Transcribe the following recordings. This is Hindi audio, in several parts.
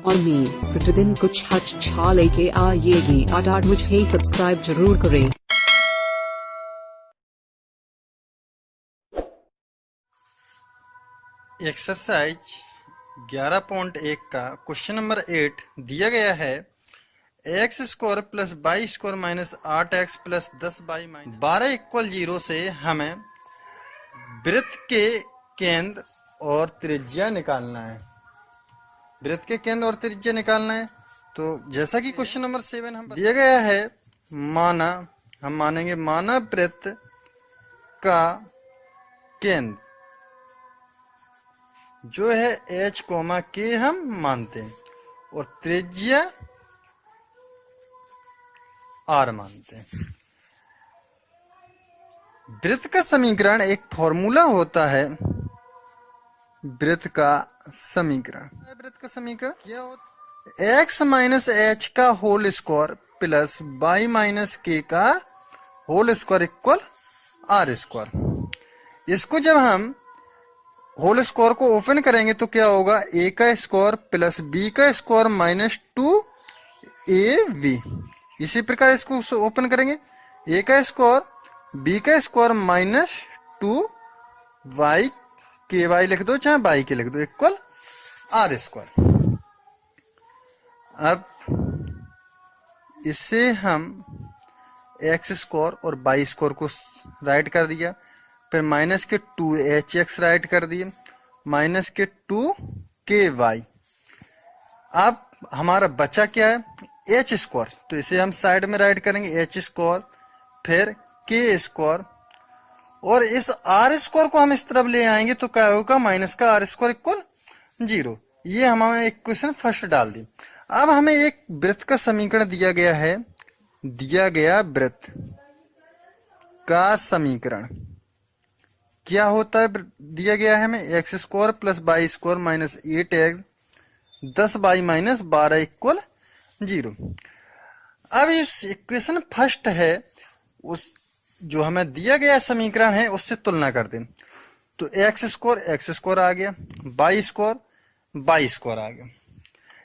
और मी प्रतिदिन कुछ अच्छा लेके आएगी। 8 मुझे सब्सक्राइब जरूर करें। एक्सरसाइज 11.1 का क्वेश्चन नंबर 8 दिया गया है। X square plus Y square minus 8x plus 10y minus 12 equal 0 से हमें वृत्त के केंद्र और त्रिज्या निकालना है। वृत्त के केंद्र और त्रिज्या निकालना है। तो जैसा कि क्वेश्चन नंबर 7 हम दिया गया है, हम मानेंगे माना वृत्त का केंद्र जो है h, k हम मानते हैं और त्रिज्या r मानते हैं। वृत्त का समीकरण एक फॉर्मूला होता है। वृत्त का समीकरण क्या होता है? x माइनस एच का whole square plus Y minus K का whole square equal R square. इसको जब हम होल स्क्वायर को ओपन करेंगे तो क्या होगा? a का स्क्वायर प्लस b का स्क्वायर माइनस 2ab। इसी प्रकार इसको ओपन करेंगे, a का स्क्वायर b का स्क्वायर माइनस 2y के वाई लिख दो चाहे बाई के लिख दो इक्वल आर स्क्वायर। अब इससे हम एक्स स्क्वायर और बाई स्क्वायर को राइट कर दिया, फिर माइनस के 2hx राइट कर दिए, माइनस के 2ky। अब हमारा बचा क्या है? H square. तो इसे हम साइड में राइट करेंगे, एच स्क्वायर फिर के स्क्वायर, और इस आर स्क्वायर को हम इस तरफ ले आएंगे तो क्या होगा? माइनस का आर स्क्वायर इक्वल 0। ये हमारे इक्वेशन फर्स्ट डाल दी। अब हमें एक वृत्त का समीकरण दिया गया है। दिया गया वृत्त का समीकरण क्या होता है? दिया गया है हमें X square plus Y square minus 8x 10y minus 12 equal 0। अब इस इक्वेशन फर्स्ट है, उस जो हमें दिया गया समीकरण है उससे तुलना कर दें। तो एक्स स्क्वायर आ गया, वाई स्क्वायर आ गया।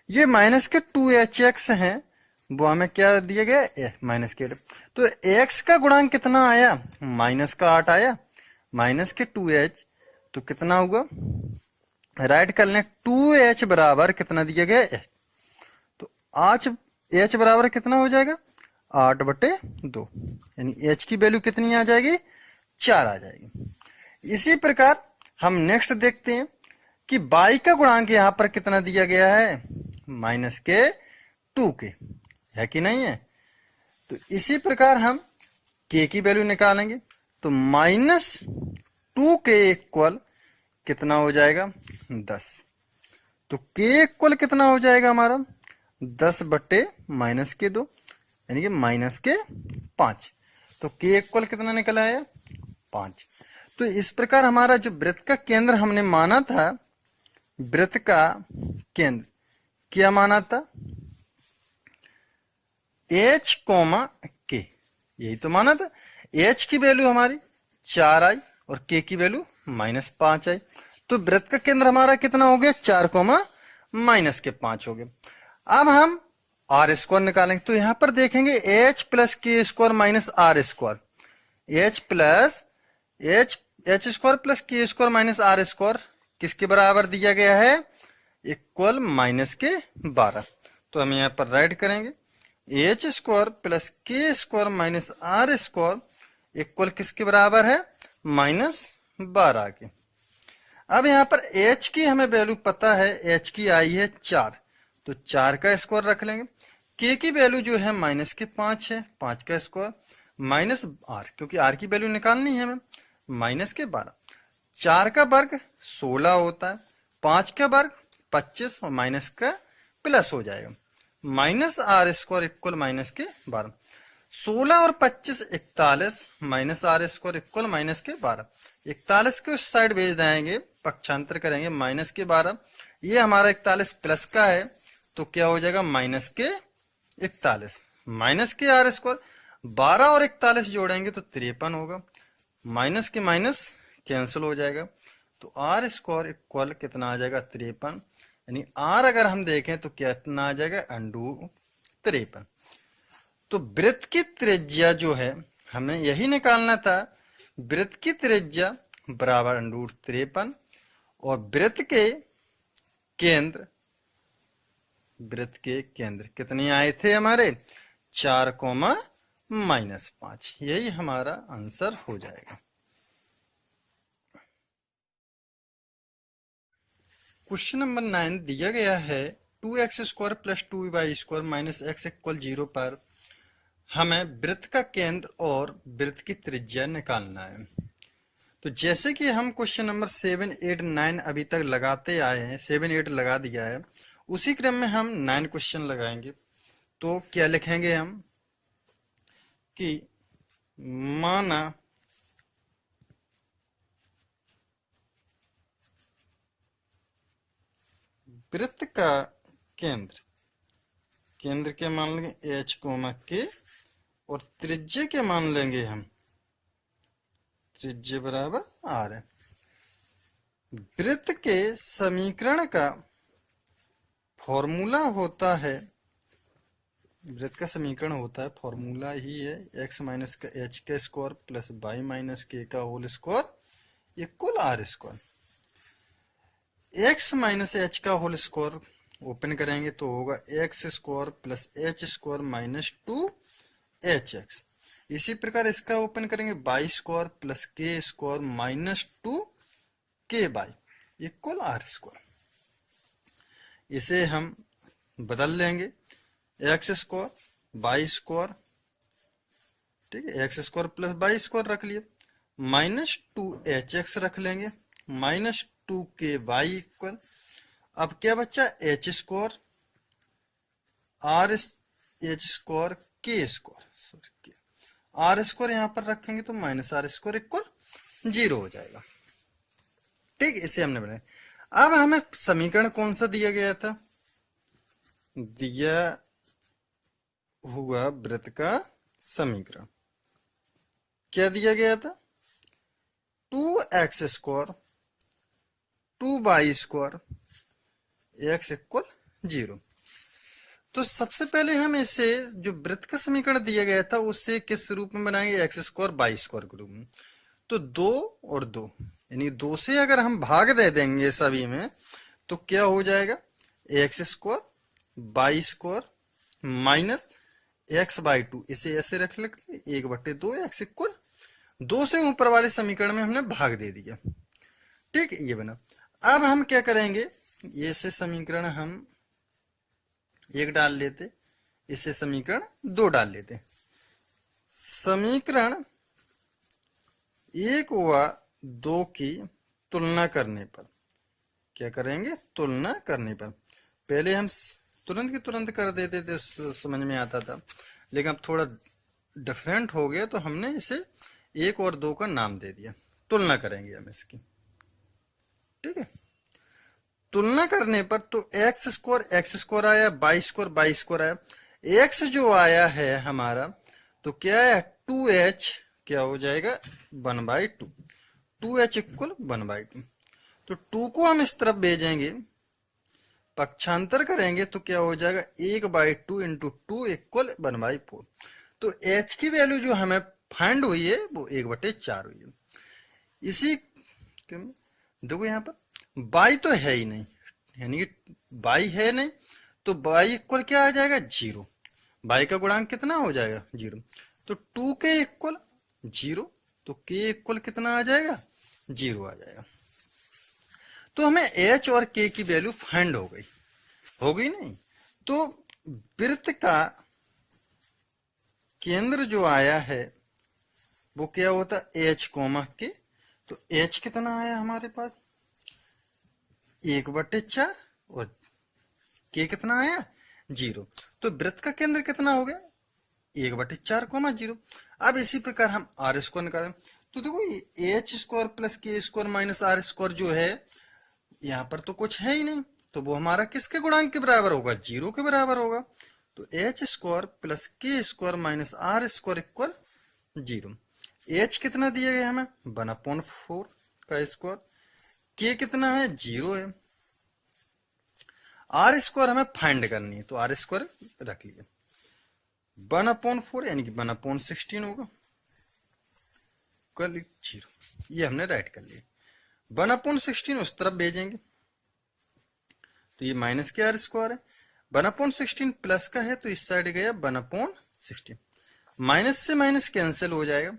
ये माइनस के 2hx हैं, वो हमें क्या दिया गया? माइनस के। तो x का गुणांक कितना आया? माइनस का 8 आया, माइनस के 2h तो कितना होगा? राइट कर लें, 2h बराबर कितना दिया गया? h। तो आज h बराबर कितना हो जाएगा? 8/2, यानी h की वैल्यू कितनी आ जाएगी? 4 आ जाएगी। इसी प्रकार हम नेक्स्ट देखते हैं कि y का गुणांक यहां पर कितना दिया गया है? माइनस के 2k है कि नहीं है? तो इसी प्रकार हम k की वैल्यू निकालेंगे, तो माइनस 2k इक्वल कितना हो जाएगा? 10। तो k इक्वल कितना हो जाएगा हमारा? 10/-2, यानी कि माइनस के 5। तो k इक्वल कितना निकल आया? 5। तो इस प्रकार हमारा जो वृत्त का केंद्र हमने माना था, वृत्त का केंद्र क्या माना था? h, k, यही तो माना था। h की वैल्यू हमारी 4 आई और k की वैल्यू माइनस 5 आई। तो वृत्त का केंद्र हमारा कितना हो गया? 4, माइनस के 5 हो गया। अब हम आर स्क्वायर निकालेंगे, तो यहां पर देखेंगे H plus K square minus R square. H square plus K square minus R square किसके बराबर दिया गया है? Equal minus K 12। तो हम यहां पर राइट करेंगे, H square plus K square minus R square equal किसके बराबर है? माइनस 12 के। अब यहां पर h की हमें वैल्यू पता है, h की आई है 4, तो 4 का स्क्वायर रख लेंगे। k की वैल्यू जो है माइनस के 5 है, 5 का स्क्वायर माइनस r, क्योंकि r की वैल्यू निकालनी है हमें, माइनस के 12। 4 का वर्ग 16 होता है, 5 का वर्ग 25 और माइनस का प्लस हो जाएगा, minus R square equal minus K 12। 16 और 25 41 minus R square equal minus K 12। 41 को उस साइड भेज देंगे, पक्षांतर करेंगे, माइनस के 12। ये हमारा 41 प्लस का है, तो क्या हो जाएगा? माइनस के 41, माइनस के आर स्क्वायर। 12 और 41 जोड़ेंगे तो 53 होगा, माइनस के माइनस कैंसिल हो जाएगा, तो आर स्क्वायर इक्वल कितना आ जाएगा? 53। यानी आर अगर हम देखें तो कितना आ जाएगा, √53। तो वृत्त की त्रिज्या जो है हमें यही निकालना था, वृत्त की त्रिज्या बराबर √53 और वृत्त के केंद्र कितने आए थे हमारे, 4, -5। यही हमारा आंसर हो जाएगा। क्वेश्चन नंबर 9 दिया गया है 2x² + 2y² - x = 0 पर हमें वृत्त का केंद्र और वृत्त की त्रिज्या निकालना है। तो जैसे कि हम क्वेश्चन नंबर 7, 8, 9 अभी तक लगाते आए हैं, 7, 8 लगा दिया है, उसी क्रम में हम 9 क्वेश्चन लगाएंगे। तो क्या लिखेंगे हम कि माना वृत्त का केंद्र के मान लेंगे h, k और त्रिज्या के मान लेंगे हम, त्रिज्या बराबर r है। वृत्त के समीकरण का फॉर्मूला होता है, वृत्त का समीकरण होता है, फॉर्मूला ही है x - h का स्क्वायर प्लस y - k का whole square equal r²। x - h का होल स्क्वायर ओपन करेंगे तो होगा x² + h² - 2hx। इसी प्रकार इसका ओपन करेंगे y² + k² - 2ky equal r²। इसे हम बदल लेंगे, x² y², ठीक है, x² + y² रख लिए, -2hx रख लेंगे, -2ky इक्वल, अब क्या बच्चा, h² r² r² यहां पर रखेंगे तो -r² इक्वल 0 हो जाएगा। ठीक, इसे हमने बनाया। अब हमें समीकरण कौन सा दिया गया था, दिया हुआ वृत्त का समीकरण क्या दिया गया था, 2x² 2y² x = 0। तो सबसे पहले हम इसे, जो वृत्त का समीकरण दिया गया था, उससे किस रूप में बनाएंगे, x² y² के रूप में। तो 2 और 2 यानी 2 से अगर हम भाग दे देंगे सभी में तो क्या हो जाएगा, x² y² माइनस x/2, इसे ऐसे रख लेते 1/2 x = 2 से ऊपर वाले समीकरण में हमने भाग दे दिया। ठीक, ये बना। अब हम क्या करेंगे, ये से समीकरण हम 1 डाल लेते, इससे समीकरण 2 डाल लेते। समीकरण 1 व 2 की तुलना करने पर क्या करेंगे, तुलना करने पर पहले हम तुरंत की तुरंत कर देते थे, समझ में आता था, लेकिन अब थोड़ा डिफरेंट हो गया तो हमने इसे 1 और 2 का नाम दे दिया। तुलना करेंगे हम इसकी, ठीक है। तुलना करने पर तो x² आया, y² आया। x जो आया है हमारा तो क्या है, 2h क्या हो जाएगा, 1/2, 2h = 1/2। तो 2 को हम इस तरफ भेजेंगे, पक्षांतर करेंगे तो क्या हो जाएगा, 1/2 × 2 = 1/4। तो h की वैल्यू जो हमें फाइंड हुई है वो 1/4 हुई है। इसी देखो यहाँ पर y तो है ही नहीं, यानी कि y है नहीं, तो y इक्वल क्या आ जाएगा, 0। y का गुणांक कितना हो जाएगा, 0। तो 2k = 0, तो k इक्वल कितना आ जाएगा, 0 आ जाएगा। तो हमें h और k की वैल्यू फाइंड हो गई नहीं। तो वृत्त का केंद्र जो आया है वो क्या होता है, h, k। तो h कितना आया हमारे पास, 1/4 और k कितना आया, 0। तो वृत्त का केंद्र कितना हो गया, 1/4, 0। अब इसी प्रकार हम r² निकालें तो देखो h² + k² - r² जो है यहाँ पर तो कुछ है ही नहीं, तो वो हमारा किसके गुणांक के बराबर होगा, 0 के बराबर होगा। तो h² + k² - r² = 0। h कितना दिया गया हमें, 1/4 का स्क्वायर, k कितना है, 0 है। आर स्क्वायर हमें फाइंड करनी है, तो आर स्क्वायर रख लिया 1/4 यानी कि 1/16 होगा कल 0, ये हमने राइट कर लिया। 1/16 उस तरफ भेजेंगे तो ये माइनस के आर स्क्वायर है, 1/16 प्लस का है तो इस साइड गया 1/16, माइनस से माइनस कैंसिल हो जाएगा,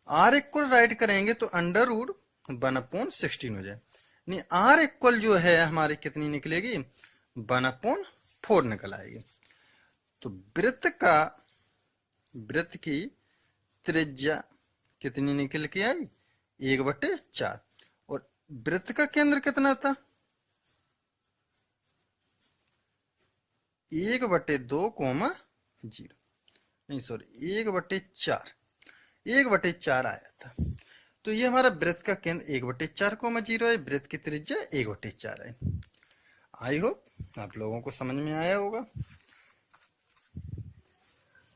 आर इक्वल राइट करेंगे तो अंडर रूट 1/16 हो जाए, यानी आर इक्वल जो है हमारी कितनी निकलेगी 1/4 निकल आएगी। तो वृत्त की त्रिज्या कितनी निकल के आई 1/4, और वृत्त का केंद्र कितना था 1/2, नहीं सॉरी 1/4 आया था। तो ये हमारा वृत्त का केंद्र 1/4, है, वृत्त की त्रिज्या 1/4 है। आई होप आप लोगों को समझ में आया होगा।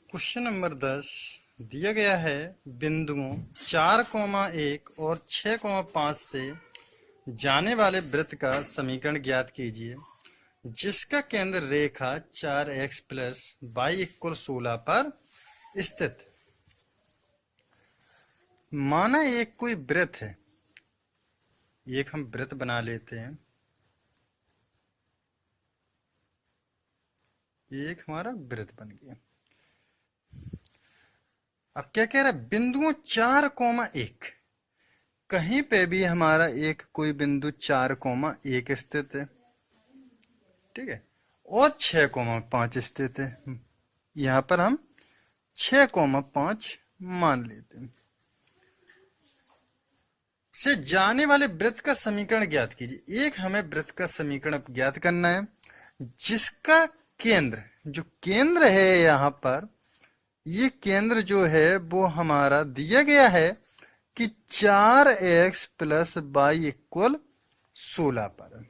क्वेश्चन नंबर 10 दिया गया है बिंदुओं 4,1 और 6,5 से जाने वाले वृत्त का समीकरण ज्ञात कीजिए जिसका केंद्र रेखा 4x + y = 16 पर स्थित। माना एक कोई वृत्त है, एक हम वृत्त बना लेते हैं, एक हमारा वृत्त बन गया। अब क्या कह रहा है बिंदुओं 4,1, कहीं पे भी हमारा एक कोई बिंदु 4,1 स्थित है, ठीक है, और 6,5 स्थित है। यहां पर हम 6,5 मान लेते हैं। से जाने वाले वृत्त का समीकरण ज्ञात कीजिए। एक हमें वृत्त का समीकरण ज्ञात करना है जिसका केंद्र, जो केंद्र है यहां पर, ये केंद्र जो है वो हमारा दिया गया है कि 4x + y = 16 पर।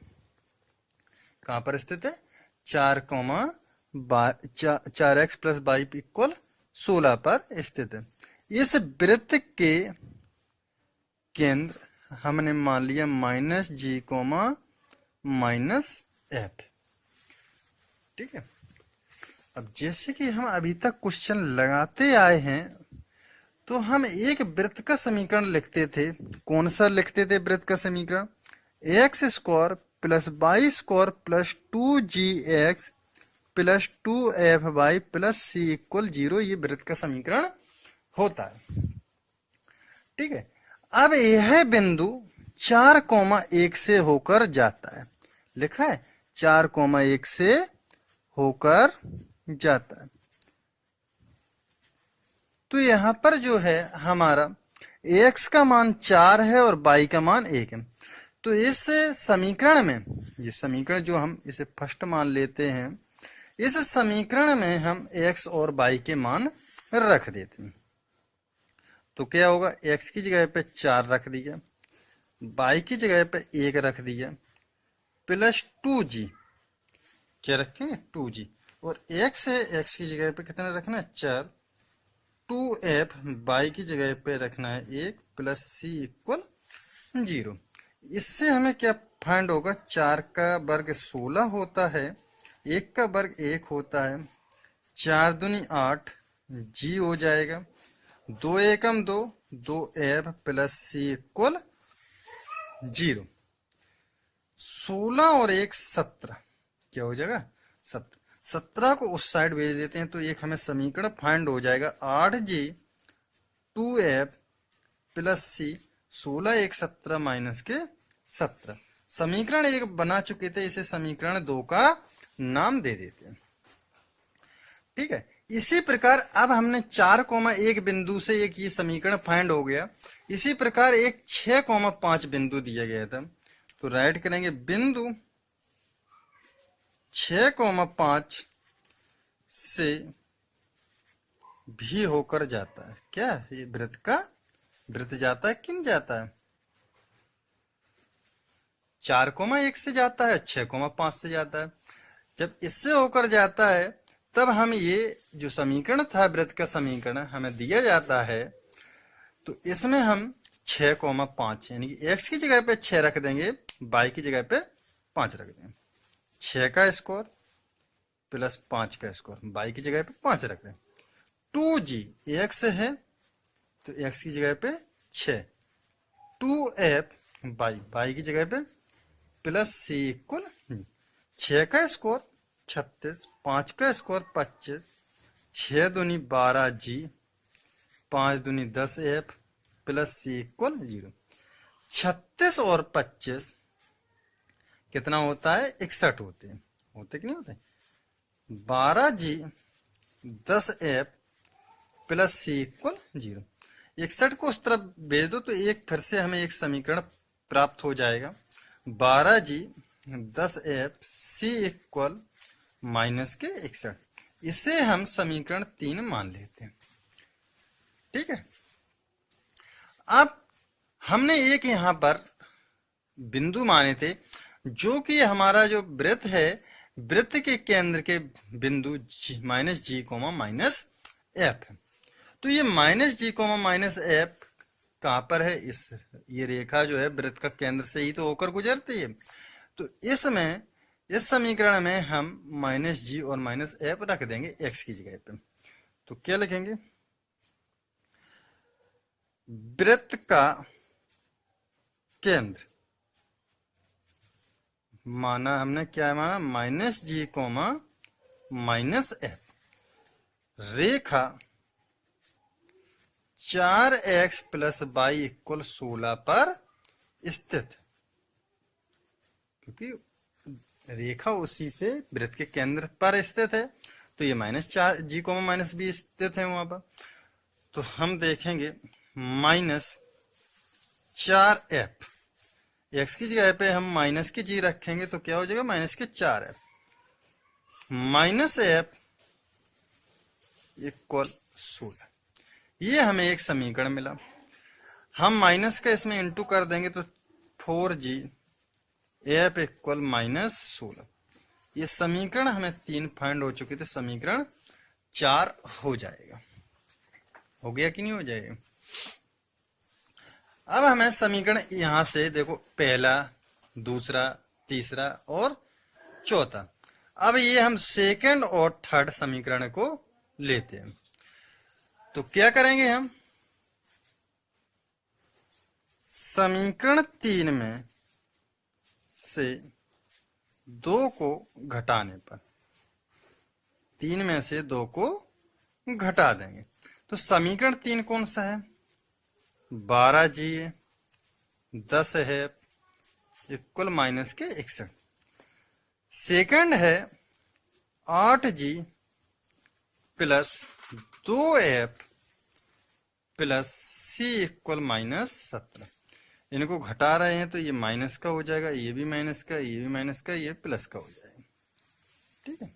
कहां पर स्थित है 4x + y = 16 पर स्थित है। इस वृत्त के केंद्र हमने मान लिया -g, -f, ठीक है। अब जैसे कि हम अभी तक क्वेश्चन लगाते आए हैं तो हम एक वृत्त का समीकरण लिखते थे। कौन सा लिखते थे वृत्त का समीकरण? x² + y² + 2gx + 2fy + c = 0, ये वृत्त का समीकरण होता है, ठीक है। अब यह बिंदु 4,1 से होकर जाता है, लिखा है 4,1 से होकर जाता है। तो यहां पर जो है हमारा x का मान 4 है और y का मान 1 है। तो इस समीकरण में, ये समीकरण जो हम इसे फर्स्ट मान लेते हैं, इस समीकरण में हम x और y के मान रख देते हैं। तो क्या होगा, x की जगह पे 4 रख दिया, y की जगह पे 1 रख दिया, प्लस 2g, क्या रखेंगे 2g, और x है, x की जगह पे कितना रखना है 4, 2f y की जगह पे रखना है 1 + c = 0। इससे हमें क्या फाइंड होगा, 4 का वर्ग 16 होता है, 1 का वर्ग 1 होता है, 4 दूनी 8, g हो जाएगा, 2 एकम 2, 2f + c = 0। 16 और 1 17, क्या हो जाएगा 17। 17 को उस साइड भेज देते हैं तो एक हमें समीकरण फाइंड हो जाएगा 8g 2f + c, 16 1 17 माइनस के 17। समीकरण 1 बना चुके थे, इसे समीकरण 2 का नाम दे देते हैं, ठीक है। इसी प्रकार अब हमने 4,1 बिंदु से एक ये समीकरण फाइंड हो गया। इसी प्रकार एक 6,5 बिंदु दिया गया था, तो राइट करेंगे बिंदु 6,5 से भी होकर जाता है। क्या ये वृत्त जाता है, किन जाता है 4,1 से जाता है, 6,5 से जाता है। जब इससे होकर जाता है तब हम ये जो समीकरण था वृत्त का समीकरण हमें दिया जाता है, तो इसमें हम 6,5 यानी कि x की जगह पे 6 रख देंगे, y की जगह पे 5 रख देंगे, 6 का स्क्वायर प्लस 5 का स्क्वायर, बाई की जगह पे 5 रख रहे हैं। 2g x है तो x की जगह पे 6, 2f बाई की जगह पे प्लस c इक्वल 6 का स्क्वायर 36, 5 का स्क्वायर 25, 6 दूनी 12g, 5 दूनी 10f प्लस c इक्वल 0। 36 और 25 कितना होता है? 61 होते हैं, होते कि नहीं होते? 12g 10f plus c equal 0। 61 को उस तरफ भेज दो तो एक फिर से हमें एक समीकरण प्राप्त हो जाएगा। 12g 10f c equal minus के 61। इसे हम समीकरण 3 मान लेते हैं। ठीक है, अब हमने एक यहां पर बिंदु माने थे जो कि हमारा जो वृत्त है, वृत्त के केंद्र के बिंदु माइनस जी कोमा माइनस एफ है। तो ये माइनस जी कोमा माइनस एफ कहां पर है? ये रेखा जो है वृत्त का केंद्र से ही तो होकर गुजरती है। तो इसमें इस समीकरण में हम माइनस जी और माइनस एफ रख देंगे एक्स की जगह पे। तो क्या लिखेंगे? वृत्त का केंद्र माना हमने, क्या माना? माइनस जी कोमा माइनस एफ, रेखा 4x प्लस वाई इक्वल 16 पर स्थित, क्योंकि रेखा उसी से वृत्त के केंद्र पर स्थित है। तो ये -4g कोमा माइनस बी स्थित है वहां पर। तो हम देखेंगे माइनस 4f, x की जगह पे हम माइनस की g रखेंगे तो क्या हो जाएगा? माइनस के 4f माइनस एफ इक्वल 16। ये हमें एक समीकरण मिला। हम माइनस का इसमें इंटू कर देंगे तो 4g एफ इक्वल माइनस 16। ये समीकरण हमें 3 फाइंड हो चुके थे, समीकरण 4 हो जाएगा। हो गया कि नहीं हो जाएगा? अब हमें समीकरण यहां से देखो, पहला, दूसरा, तीसरा और चौथा। अब ये हम सेकंड और थर्ड समीकरण को लेते हैं। तो क्या करेंगे हम? समीकरण 3 में से 2 को घटाने पर, 3 में से 2 को घटा देंगे तो समीकरण 3 कौन सा है? 12g 10 है इक्वल माइनस के 61। सेकंड है 8g plus 2f plus c equal minus 17। इनको घटा रहे हैं तो ये माइनस का हो जाएगा, ये भी माइनस का, ये भी माइनस का, ये प्लस का हो जाएगा। ठीक है,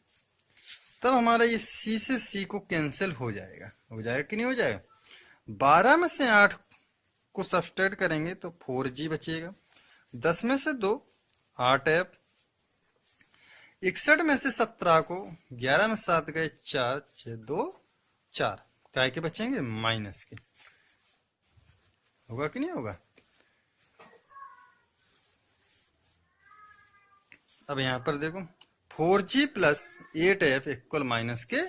तब हमारा ये c से c को कैंसिल हो जाएगा। हो जाएगा कि नहीं हो जाएगा? 12 में से 8 को सब्सट्रैक्ट करेंगे तो 4g बचेगा, 10 में से 2 8f, 61 में से 17 को 11 में 7 गए 4, 6 2 4, काय के बचेंगे? माइनस के। होगा कि नहीं होगा? अब यहां पर देखो 4g plus 8f equal minus के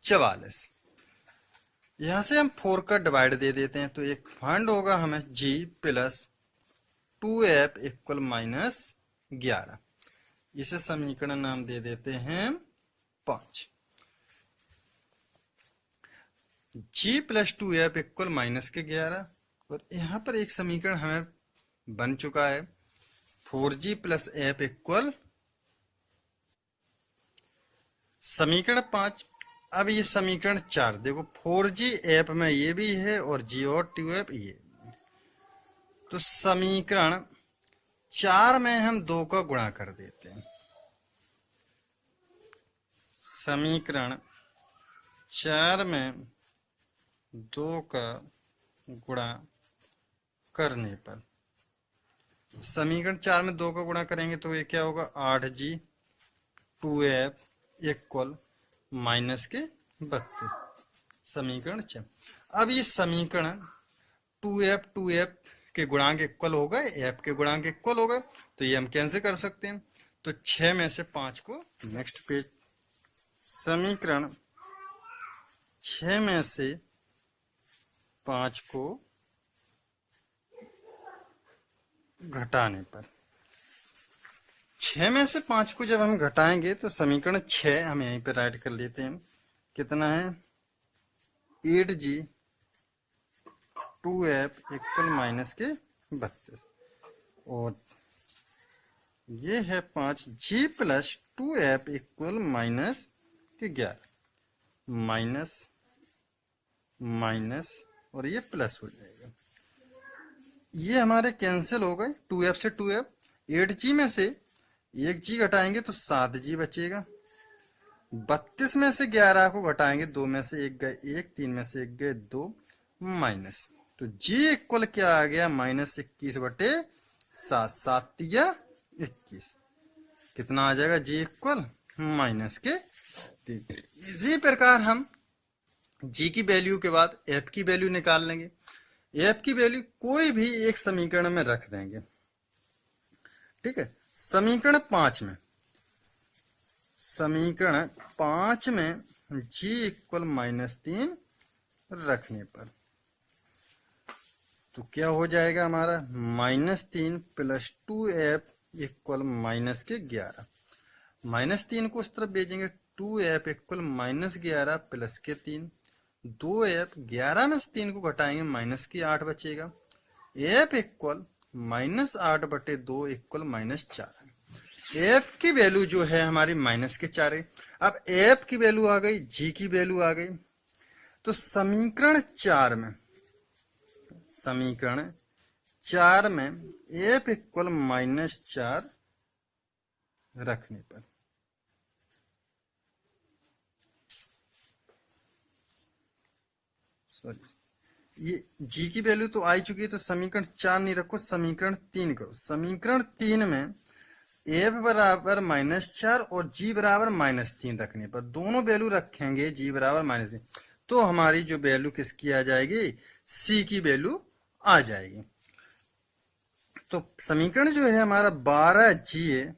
44। यहां से हम 4 का डिवाइड दे देते हैं तो एक फाइंड होगा हमें g plus 2f equal minus 11। इसे समीकरण नाम दे देते हैं 5। g plus 2f equal minus के 11। और यहां पर एक समीकरण हमें बन चुका है 4g प्लस f इक्वल समीकरण 5। अब ये समीकरण 4 देखो, 4g f में ये भी है और g और 2f ये। तो समीकरण 4 में हम 2 का गुणा कर देते हैं। समीकरण 4 में 2 का गुणा करने पर, समीकरण 4 में 2 का गुणा करेंगे तो ये क्या होगा? 8g 2f इक्वल माइनस के 32। समीकरण 4। अब ये समीकरण 2f के गुणांक इक्वल होगा, f के गुणांक इक्वल होगा, तो ये हम कैंसिल कर सकते हैं। तो 6 में से 5 को नेक्स्ट पेज, समीकरण 6 में से 5 को घटाने पर, 6 में से 5 को जब हम घटाएंगे तो समीकरण 6 हम यहीं पे राइट कर लेते हैं। कितना है 8g 2f इक्वल माइनस के 32, और ये है 5g plus 2f equal minus के 11, माइनस माइनस और ये प्लस हो जाएगा। ये हमारे कैंसिल हो गए, 2f से 2f, 8g में से 1g घटाएंगे तो 7g बचेगा, 32 में से 11 को घटाएंगे, 2 में से 1 गए 1, 3 में से 1 गए 2, माइनस, तो g इक्वल क्या आ गया -21/7, 7 तिया 21, कितना आ जाएगा g इक्वल माइनस के 3। इसी प्रकार हम g की वैल्यू के बाद f की वैल्यू निकाल लेंगे। f की वैल्यू कोई भी एक समीकरण में रख देंगे, ठीक है। समीकरण 5 में g इक्वल -3 रखने पर तो क्या हो जाएगा हमारा -3 प्लस 2f इक्वल माइनस के 11, -3 को उस तरफ भेजेंगे, 2f इक्वल -11 प्लस के 3, 2f 11 में से 3 को घटाएंगे माइनस की 8 बचेगा, f इक्वल -8/2 इक्वल -4। f की वैल्यू जो है हमारी -4 है। अब f की वैल्यू आ गई, g की वैल्यू आ गई, तो समीकरण 4 में f इक्वल -4 रखने पर ये g की वैल्यू तो आ चुकी है, तो समीकरण 4 नहीं रखो, समीकरण 3 करो। समीकरण 3 में f बराबर -4 और g बराबर -3 रखने पर, दोनों वैल्यू रखेंगे g बराबर -3, तो हमारी जो वैल्यू किसकी आ जाएगी, c की वैल्यू आ जाएगी। तो समीकरण जो है हमारा 12g है,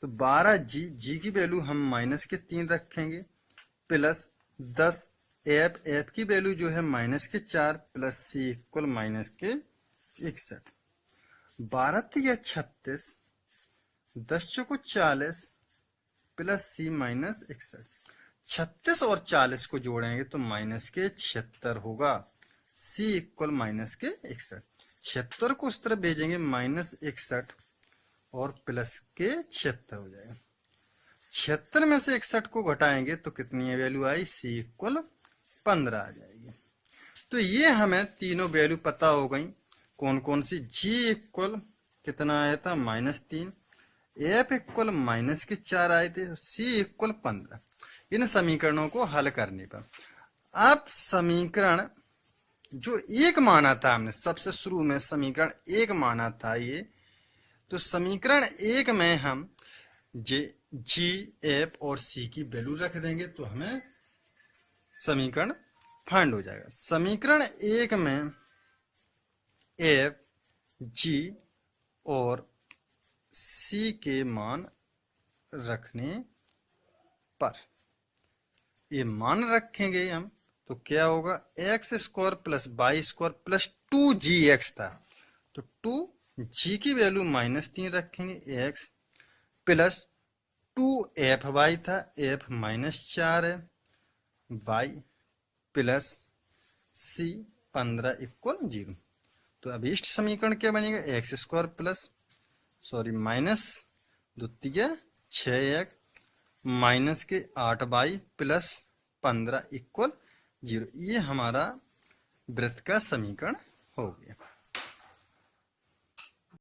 तो 12g की वैल्यू हम -3 रखेंगे, प्लस 10 f की वैल्यू जो है -4 प्लस c इक्वल -61, 12 तिया 36, 10 चौको 40 प्लस c -61, 36 और 40 को जोड़ेंगे तो -76 होगा, c इक्वल -61, 76 को उस तरफ भेजेंगे -61 और प्लस के 76 हो जाएगा, 76 में से 61 को घटाएंगे तो कितनी वैल्यू आई, c इक्वल 15 आ जाएगी। तो ये हमें तीनों वैल्यू पता हो गई, कौन कौन सी, g इक्वल कितना आया था -3, f इक्वल -4 आए थे, c इक्वल 15। इन समीकरणों को हल करने पर अब समीकरण जो एक माना था हमने सबसे शुरू में, समीकरण 1 माना था ये, तो समीकरण 1 में हम g, f और c की वैल्यू रख देंगे तो हमें समीकरण फाइंड हो जाएगा। समीकरण 1 में f, g और c के मान रखने पर, ये मान रखेंगे हम तो क्या होगा, x² plus y² plus 2gx था, तो 2g की वैल्यू -3 रखेंगे, x प्लस 2fy था, f -4 है, y प्लस c 15 इक्वल 0। तो अब इष्ट समीकरण क्या बनेगा, x² प्लस -2 6x माइनस के 8y प्लस 15 इक्वल 0। ये हमारा वृत्त का समीकरण हो गया।